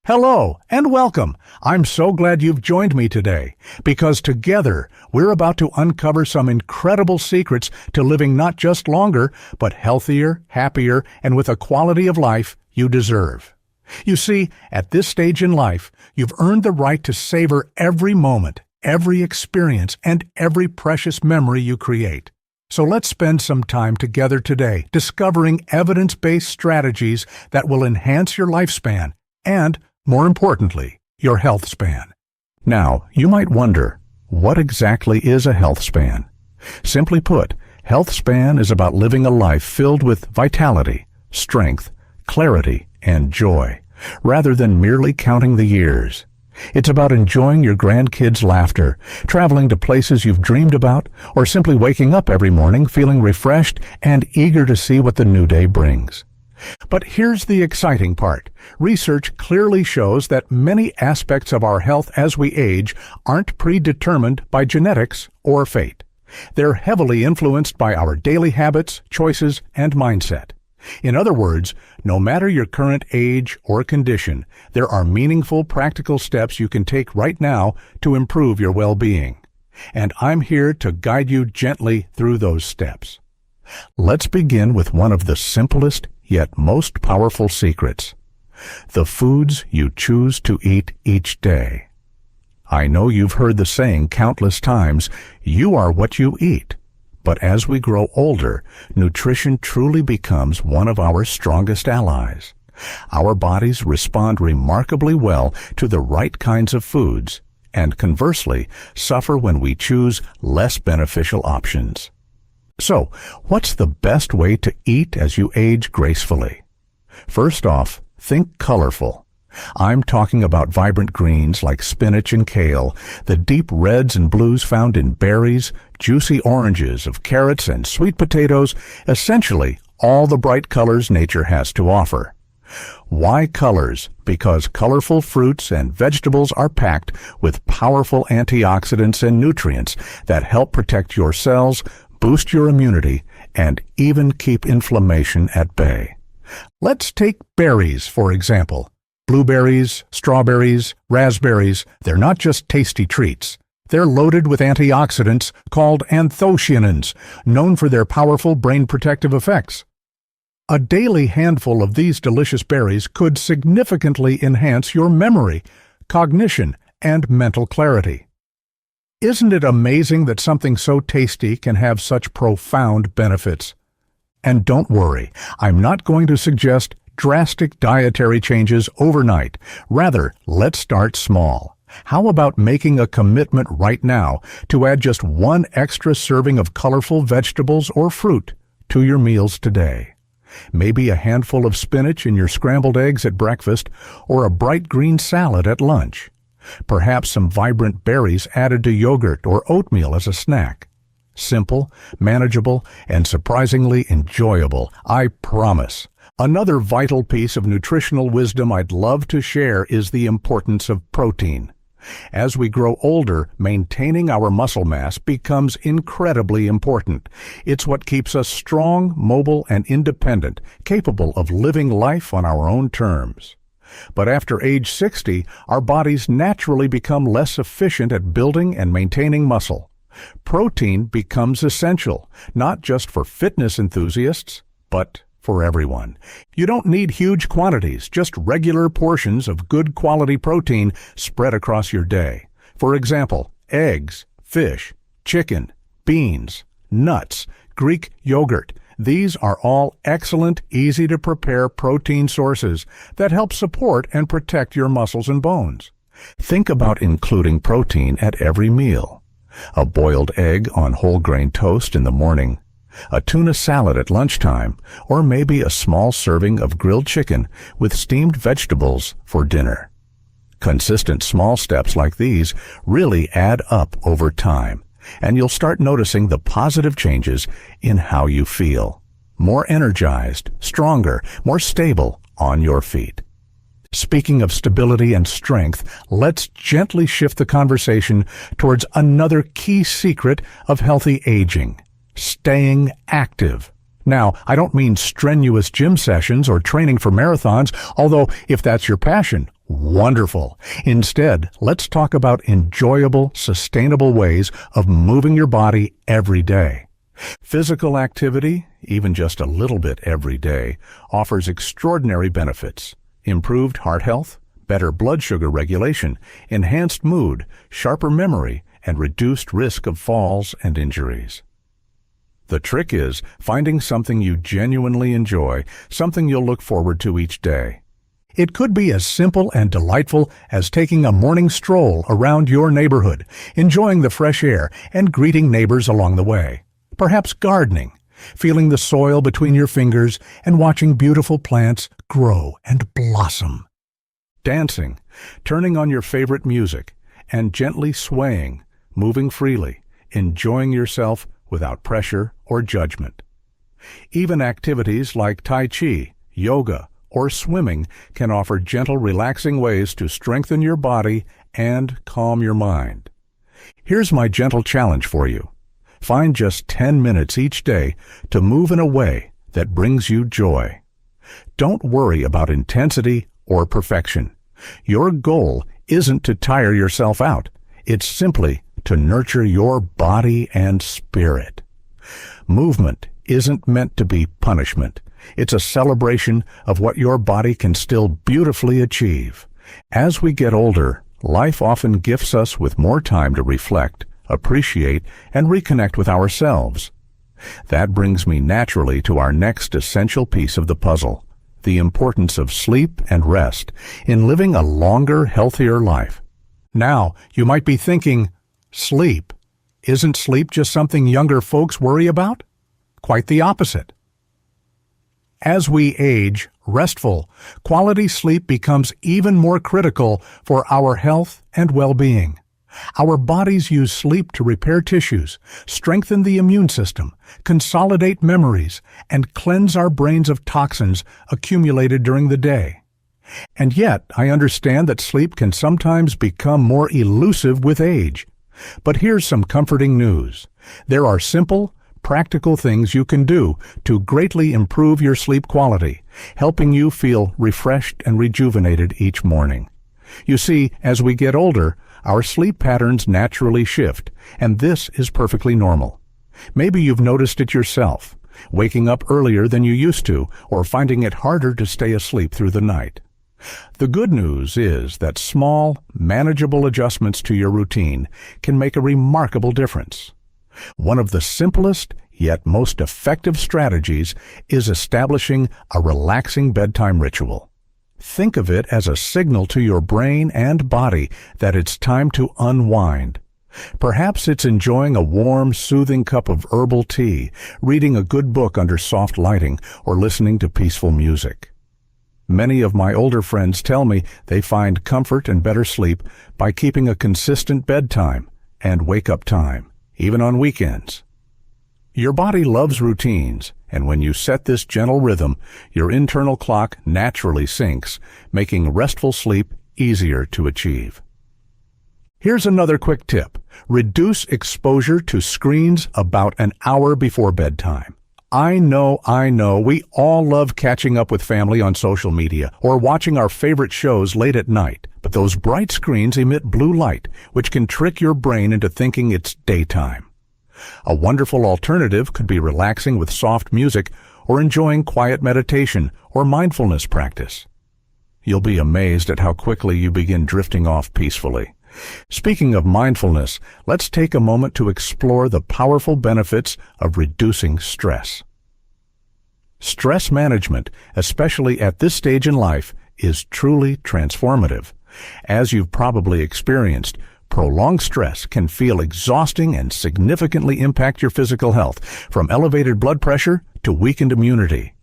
Hello and welcome. I'm so glad you've joined me today because together we're about to uncover some incredible secrets to living not just longer, but healthier, happier, and with a quality of life you deserve. You see, at this stage in life, you've earned the right to savor every moment, every experience, and every precious memory you create. So let's spend some time together today discovering evidence-based strategies that will enhance your lifespan and, more importantly, your health span. Now, you might wonder, what exactly is a health span? Simply put, health span is about living a life filled with vitality, strength, clarity, and joy, rather than merely counting the years. It's about enjoying your grandkids' laughter, traveling to places you've dreamed about, or simply waking up every morning feeling refreshed and eager to see what the new day brings. But here's the exciting part. Research clearly shows that many aspects of our health as we age aren't predetermined by genetics or fate. They're heavily influenced by our daily habits, choices, and mindset. In other words, no matter your current age or condition, there are meaningful practical steps you can take right now to improve your well-being. And I'm here to guide you gently through those steps. Let's begin with one of the simplest yet most powerful secrets: the foods you choose to eat each day. I know you've heard the saying countless times, you are what you eat. But as we grow older, nutrition truly becomes one of our strongest allies. Our bodies respond remarkably well to the right kinds of foods, and conversely, suffer when we choose less beneficial options. So, what's the best way to eat as you age gracefully? First off, think colorful. I'm talking about vibrant greens like spinach and kale, the deep reds and blues found in berries, juicy oranges of carrots and sweet potatoes, essentially all the bright colors nature has to offer. Why colors? Because colorful fruits and vegetables are packed with powerful antioxidants and nutrients that help protect your cells, boost your immunity, and even keep inflammation at bay. Let's take berries, for example. Blueberries, strawberries, raspberries, they're not just tasty treats. They're loaded with antioxidants called anthocyanins, known for their powerful brain protective effects. A daily handful of these delicious berries could significantly enhance your memory, cognition, and mental clarity. Isn't it amazing that something so tasty can have such profound benefits? And don't worry, I'm not going to suggest drastic dietary changes overnight. Rather, let's start small. How about making a commitment right now to add just one extra serving of colorful vegetables or fruit to your meals today? Maybe a handful of spinach in your scrambled eggs at breakfast or a bright green salad at lunch. Perhaps some vibrant berries added to yogurt or oatmeal as a snack. Simple, manageable, and surprisingly enjoyable, I promise. Another vital piece of nutritional wisdom I'd love to share is the importance of protein. As we grow older, maintaining our muscle mass becomes incredibly important. It's what keeps us strong, mobile, and independent, capable of living life on our own terms. But after age 60, our bodies naturally become less efficient at building and maintaining muscle. Protein becomes essential, not just for fitness enthusiasts, but for everyone. You don't need huge quantities, just regular portions of good quality protein spread across your day. For example, eggs, fish, chicken, beans, nuts, Greek yogurt. These are all excellent, easy-to-prepare protein sources that help support and protect your muscles and bones. Think about including protein at every meal. A boiled egg on whole grain toast in the morning, a tuna salad at lunchtime, or maybe a small serving of grilled chicken with steamed vegetables for dinner. Consistent small steps like these really add up over time, and you'll start noticing the positive changes in how you feel. More energized, stronger, more stable on your feet. Speaking of stability and strength, let's gently shift the conversation towards another key secret of healthy aging: staying active. Now, I don't mean strenuous gym sessions or training for marathons, although if that's your passion, Wonderful. Instead, let's talk about enjoyable, sustainable ways of moving your body every day. Physical activity, even just a little bit every day, offers extraordinary benefits. Improved heart health, better blood sugar regulation, enhanced mood, sharper memory, and reduced risk of falls and injuries. The trick is finding something you genuinely enjoy, something you'll look forward to each day. It could be as simple and delightful as taking a morning stroll around your neighborhood, enjoying the fresh air and greeting neighbors along the way. Perhaps gardening, feeling the soil between your fingers and watching beautiful plants grow and blossom. Dancing, turning on your favorite music, and gently swaying, moving freely, enjoying yourself without pressure or judgment. Even activities like Tai Chi, yoga, or swimming can offer gentle, relaxing ways to strengthen your body and calm your mind. Here's my gentle challenge for you. Find just 10 minutes each day to move in a way that brings you joy. Don't worry about intensity or perfection. Your goal isn't to tire yourself out. It's simply to nurture your body and spirit. Movement isn't meant to be punishment. It's a celebration of what your body can still beautifully achieve. As we get older, life often gifts us with more time to reflect, appreciate, and reconnect with ourselves. That brings me naturally to our next essential piece of the puzzle, the importance of sleep and rest in living a longer, healthier life. Now, you might be thinking, sleep. Isn't sleep just something younger folks worry about? Quite the opposite. As we age, restful, quality sleep becomes even more critical for our health and well-being. Our bodies use sleep to repair tissues, strengthen the immune system, consolidate memories, and cleanse our brains of toxins accumulated during the day. And yet, I understand that sleep can sometimes become more elusive with age. But here's some comforting news. There are simple, practical things you can do to greatly improve your sleep quality, helping you feel refreshed and rejuvenated each morning. You see, as we get older, our sleep patterns naturally shift, and this is perfectly normal. Maybe you've noticed it yourself, waking up earlier than you used to, or finding it harder to stay asleep through the night. The good news is that small, manageable adjustments to your routine can make a remarkable difference. One of the simplest yet most effective strategies is establishing a relaxing bedtime ritual. Think of it as a signal to your brain and body that it's time to unwind. Perhaps it's enjoying a warm, soothing cup of herbal tea, reading a good book under soft lighting, or listening to peaceful music. Many of my older friends tell me they find comfort and better sleep by keeping a consistent bedtime and wake-up time, even on weekends. Your body loves routines, and when you set this gentle rhythm, your internal clock naturally syncs, making restful sleep easier to achieve. Here's another quick tip. Reduce exposure to screens about an hour before bedtime. I know, we all love catching up with family on social media or watching our favorite shows late at night, but those bright screens emit blue light, which can trick your brain into thinking it's daytime. A wonderful alternative could be relaxing with soft music or enjoying quiet meditation or mindfulness practice. You'll be amazed at how quickly you begin drifting off peacefully. Speaking of mindfulness, let's take a moment to explore the powerful benefits of reducing stress. Stress management, especially at this stage in life, is truly transformative. As you've probably experienced, prolonged stress can feel exhausting and significantly impact your physical health, from elevated blood pressure to weakened immunity.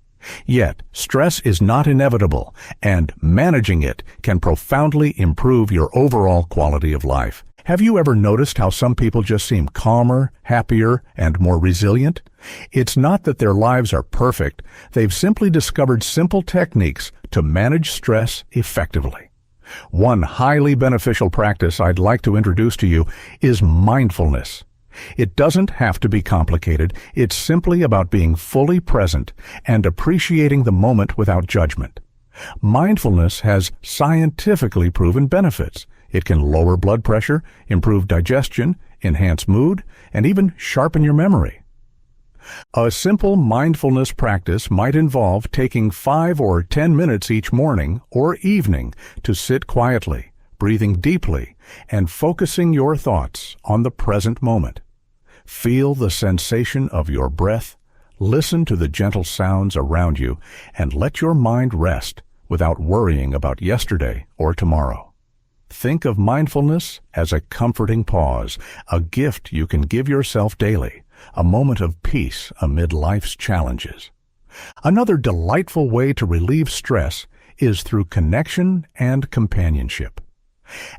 Yet, stress is not inevitable, and managing it can profoundly improve your overall quality of life. Have you ever noticed how some people just seem calmer, happier, and more resilient? It's not that their lives are perfect. They've simply discovered simple techniques to manage stress effectively. One highly beneficial practice I'd like to introduce to you is mindfulness. It doesn't have to be complicated. It's simply about being fully present and appreciating the moment without judgment. Mindfulness has scientifically proven benefits. It can lower blood pressure, improve digestion, enhance mood, and even sharpen your memory. A simple mindfulness practice might involve taking 5 or 10 minutes each morning or evening to sit quietly, breathing deeply, and focusing your thoughts on the present moment. Feel the sensation of your breath, listen to the gentle sounds around you, and let your mind rest without worrying about yesterday or tomorrow. Think of mindfulness as a comforting pause, a gift you can give yourself daily, a moment of peace amid life's challenges. Another delightful way to relieve stress is through connection and companionship.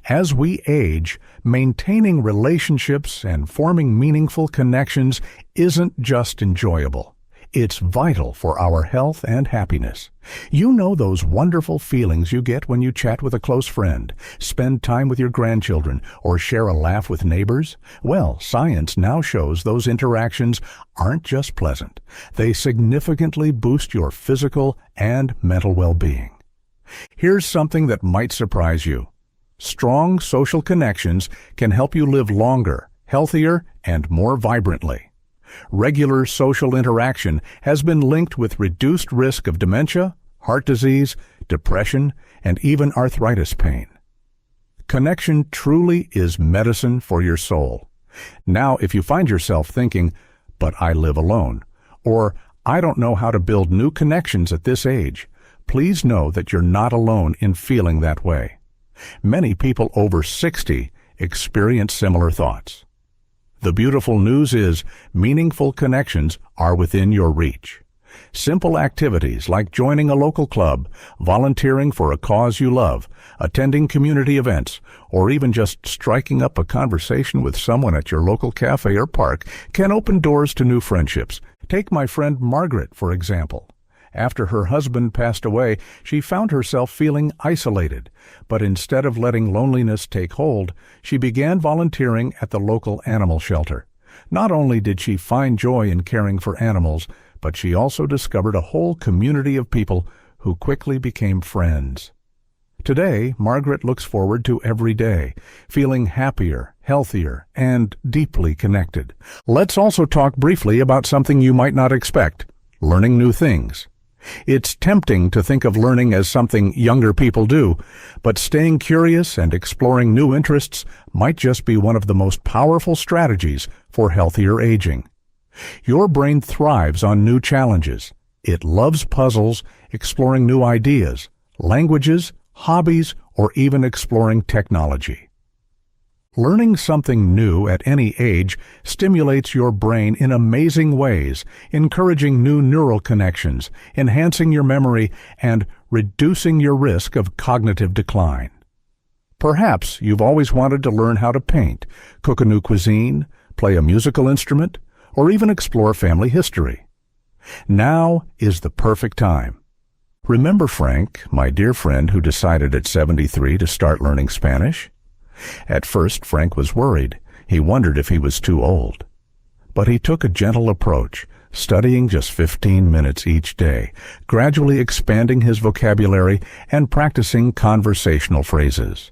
As we age, maintaining relationships and forming meaningful connections isn't just enjoyable. It's vital for our health and happiness. You know those wonderful feelings you get when you chat with a close friend, spend time with your grandchildren, or share a laugh with neighbors? Well, science now shows those interactions aren't just pleasant. They significantly boost your physical and mental well-being. Here's something that might surprise you. Strong social connections can help you live longer, healthier, and more vibrantly. Regular social interaction has been linked with reduced risk of dementia, heart disease, depression, and even arthritis pain. Connection truly is medicine for your soul. Now, if you find yourself thinking, "But I live alone," or "I don't know how to build new connections at this age," please know that you're not alone in feeling that way. Many people over 60 experience similar thoughts. The beautiful news is meaningful connections are within your reach. Simple activities like joining a local club, volunteering for a cause you love, attending community events, or even just striking up a conversation with someone at your local cafe or park can open doors to new friendships. Take my friend Margaret, for example. After her husband passed away, she found herself feeling isolated, but instead of letting loneliness take hold, she began volunteering at the local animal shelter. Not only did she find joy in caring for animals, but she also discovered a whole community of people who quickly became friends. Today, Margaret looks forward to every day, feeling happier, healthier, and deeply connected. Let's also talk briefly about something you might not expect: learning new things. It's tempting to think of learning as something younger people do, but staying curious and exploring new interests might just be one of the most powerful strategies for healthier aging. Your brain thrives on new challenges. It loves puzzles, exploring new ideas, languages, hobbies, or even exploring technology. Learning something new at any age stimulates your brain in amazing ways, encouraging new neural connections, enhancing your memory, and reducing your risk of cognitive decline. Perhaps you've always wanted to learn how to paint, cook a new cuisine, play a musical instrument, or even explore family history. Now is the perfect time. Remember Frank, my dear friend who decided at 73 to start learning Spanish? At first, Frank was worried. He wondered if he was too old. But he took a gentle approach, studying just 15 minutes each day, gradually expanding his vocabulary and practicing conversational phrases.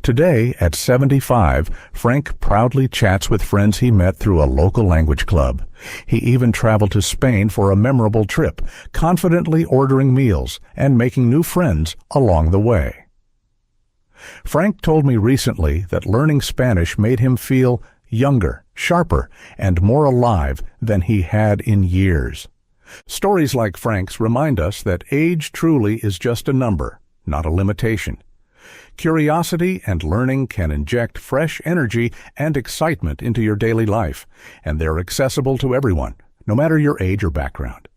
Today, at 75, Frank proudly chats with friends he met through a local language club. He even traveled to Spain for a memorable trip, confidently ordering meals and making new friends along the way. Frank told me recently that learning Spanish made him feel younger, sharper, and more alive than he had in years. Stories like Frank's remind us that age truly is just a number, not a limitation. Curiosity and learning can inject fresh energy and excitement into your daily life, and they're accessible to everyone, no matter your age or background.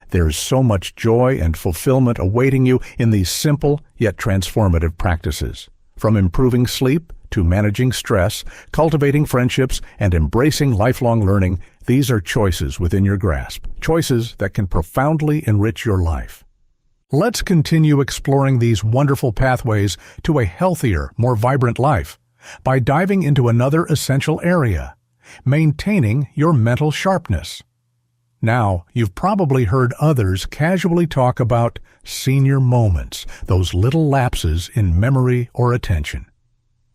There's so much joy and fulfillment awaiting you in these simple yet transformative practices. From improving sleep to managing stress, cultivating friendships, and embracing lifelong learning, these are choices within your grasp, choices that can profoundly enrich your life. Let's continue exploring these wonderful pathways to a healthier, more vibrant life by diving into another essential area: maintaining your mental sharpness. Now, you've probably heard others casually talk about senior moments, those little lapses in memory or attention.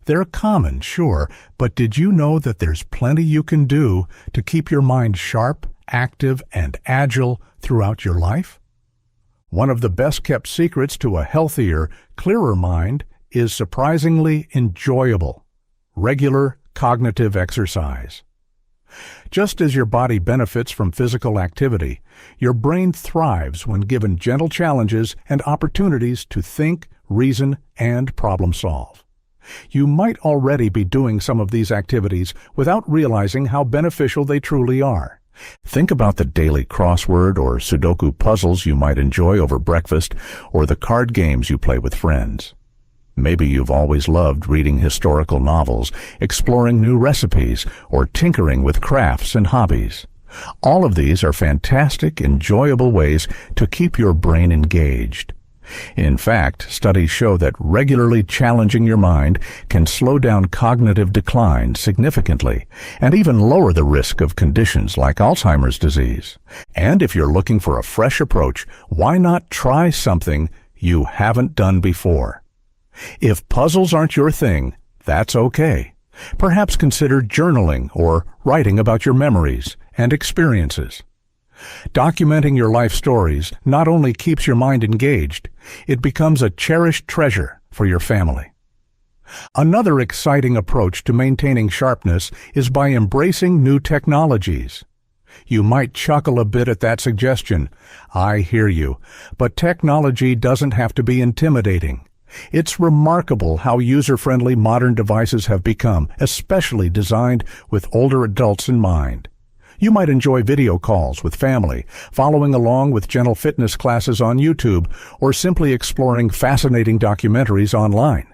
They're common, sure, but did you know that there's plenty you can do to keep your mind sharp, active, and agile throughout your life? One of the best-kept secrets to a healthier, clearer mind is surprisingly enjoyable, regular cognitive exercise. Just as your body benefits from physical activity, your brain thrives when given gentle challenges and opportunities to think, reason, and problem solve. You might already be doing some of these activities without realizing how beneficial they truly are. Think about the daily crossword or Sudoku puzzles you might enjoy over breakfast, or the card games you play with friends. Maybe you've always loved reading historical novels, exploring new recipes, or tinkering with crafts and hobbies. All of these are fantastic, enjoyable ways to keep your brain engaged. In fact, studies show that regularly challenging your mind can slow down cognitive decline significantly and even lower the risk of conditions like Alzheimer's disease. And if you're looking for a fresh approach, why not try something you haven't done before? If puzzles aren't your thing, that's okay. Perhaps consider journaling or writing about your memories and experiences. Documenting your life stories not only keeps your mind engaged, it becomes a cherished treasure for your family. Another exciting approach to maintaining sharpness is by embracing new technologies. You might chuckle a bit at that suggestion. I hear you, but technology doesn't have to be intimidating. It's remarkable how user-friendly modern devices have become, especially designed with older adults in mind. You might enjoy video calls with family, following along with gentle fitness classes on YouTube, or simply exploring fascinating documentaries online.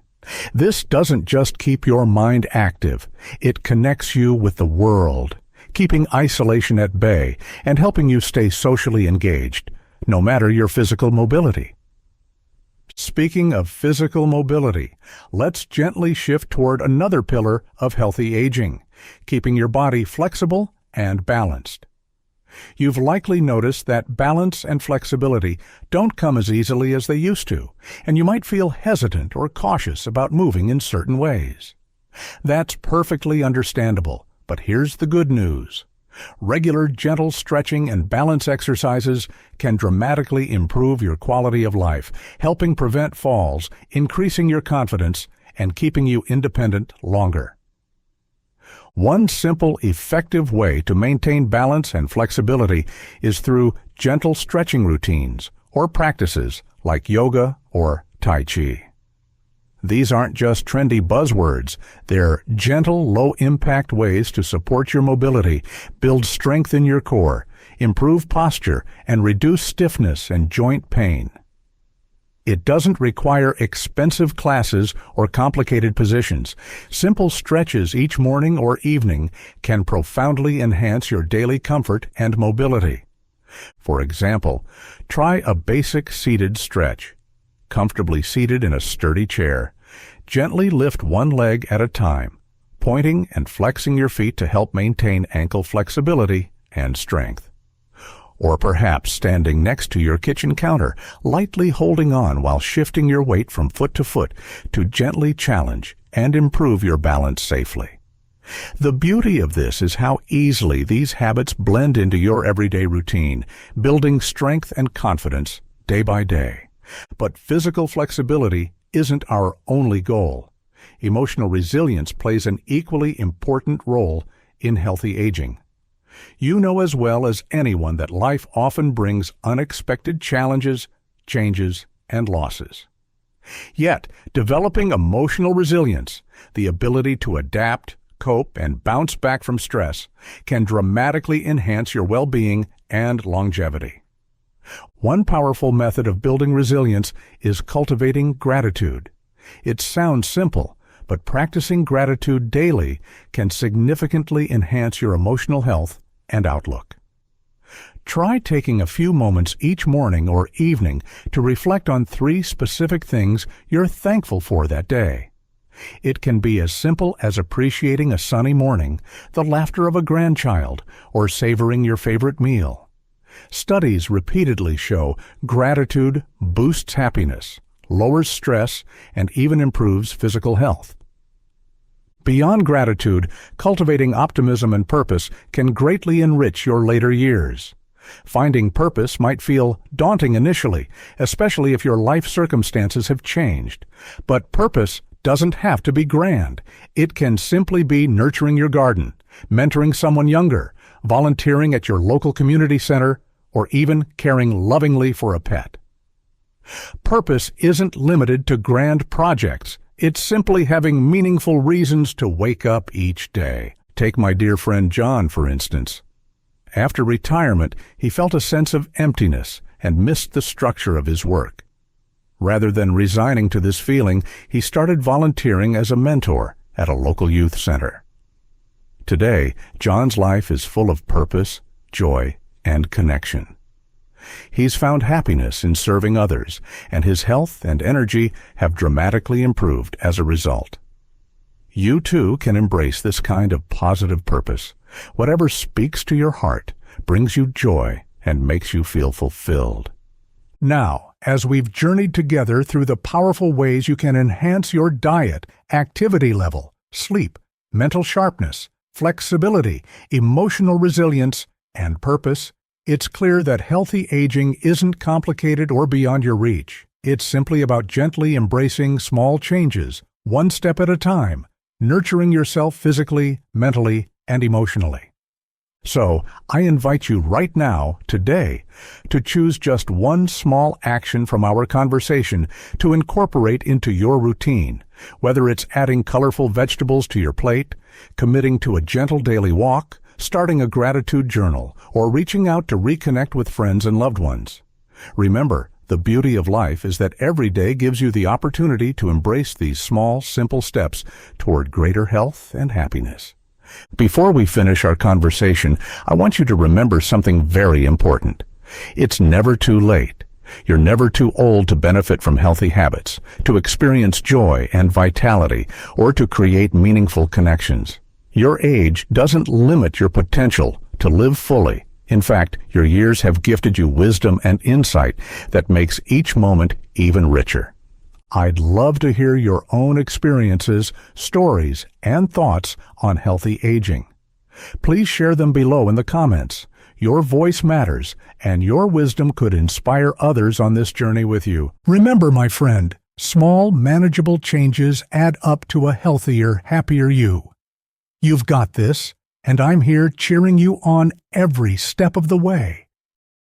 This doesn't just keep your mind active, it connects you with the world, keeping isolation at bay and helping you stay socially engaged, no matter your physical mobility. Speaking of physical mobility, let's gently shift toward another pillar of healthy aging, keeping your body flexible and balanced. You've likely noticed that balance and flexibility don't come as easily as they used to, and you might feel hesitant or cautious about moving in certain ways. That's perfectly understandable, but here's the good news. Regular gentle stretching and balance exercises can dramatically improve your quality of life, helping prevent falls, increasing your confidence, and keeping you independent longer. One simple, effective way to maintain balance and flexibility is through gentle stretching routines or practices like yoga or Tai Chi. These aren't just trendy buzzwords. They're gentle, low-impact ways to support your mobility, build strength in your core, improve posture, and reduce stiffness and joint pain. It doesn't require expensive classes or complicated positions. Simple stretches each morning or evening can profoundly enhance your daily comfort and mobility. For example, try a basic seated stretch. Comfortably seated in a sturdy chair, gently lift one leg at a time, pointing and flexing your feet to help maintain ankle flexibility and strength. Or perhaps standing next to your kitchen counter, lightly holding on while shifting your weight from foot to gently challenge and improve your balance safely. The beauty of this is how easily these habits blend into your everyday routine, building strength and confidence day by day. But physical flexibility isn't our only goal. Emotional resilience plays an equally important role in healthy aging. You know as well as anyone that life often brings unexpected challenges, changes, and losses. Yet, developing emotional resilience, the ability to adapt, cope, and bounce back from stress, can dramatically enhance your well-being and longevity. One powerful method of building resilience is cultivating gratitude. It sounds simple, but practicing gratitude daily can significantly enhance your emotional health and outlook. Try taking a few moments each morning or evening to reflect on 3 specific things you're thankful for that day. It can be as simple as appreciating a sunny morning, the laughter of a grandchild, or savoring your favorite meal. Studies repeatedly show gratitude boosts happiness, lowers stress, and even improves physical health. Beyond gratitude, cultivating optimism and purpose can greatly enrich your later years. Finding purpose might feel daunting initially, especially if your life circumstances have changed. But purpose doesn't have to be grand. It can simply be nurturing your garden, mentoring someone younger, volunteering at your local community center, or even caring lovingly for a pet. Purpose isn't limited to grand projects. It's simply having meaningful reasons to wake up each day. Take my dear friend John, for instance. After retirement, he felt a sense of emptiness and missed the structure of his work. Rather than resigning to this feeling, he started volunteering as a mentor at a local youth center. Today, John's life is full of purpose, joy, and connection. He's found happiness in serving others, and his health and energy have dramatically improved as a result. You too can embrace this kind of positive purpose. Whatever speaks to your heart, brings you joy, and makes you feel fulfilled. Now, as we've journeyed together through the powerful ways you can enhance your diet, activity level, sleep, mental sharpness, flexibility, emotional resilience, and purpose, it's clear that healthy aging isn't complicated or beyond your reach. It's simply about gently embracing small changes, one step at a time, nurturing yourself physically, mentally, and emotionally. So, I invite you right now, today, to choose just one small action from our conversation to incorporate into your routine, whether it's adding colorful vegetables to your plate, committing to a gentle daily walk, starting a gratitude journal, or reaching out to reconnect with friends and loved ones. Remember, the beauty of life is that every day gives you the opportunity to embrace these small, simple steps toward greater health and happiness. Before we finish our conversation, I want you to remember something very important. It's never too late. You're never too old to benefit from healthy habits, to experience joy and vitality, or to create meaningful connections. Your age doesn't limit your potential to live fully. In fact, your years have gifted you wisdom and insight that makes each moment even richer. I'd love to hear your own experiences, stories, and thoughts on healthy aging. Please share them below in the comments. Your voice matters, and your wisdom could inspire others on this journey with you. Remember, my friend, small, manageable changes add up to a healthier, happier you. You've got this, and I'm here cheering you on every step of the way.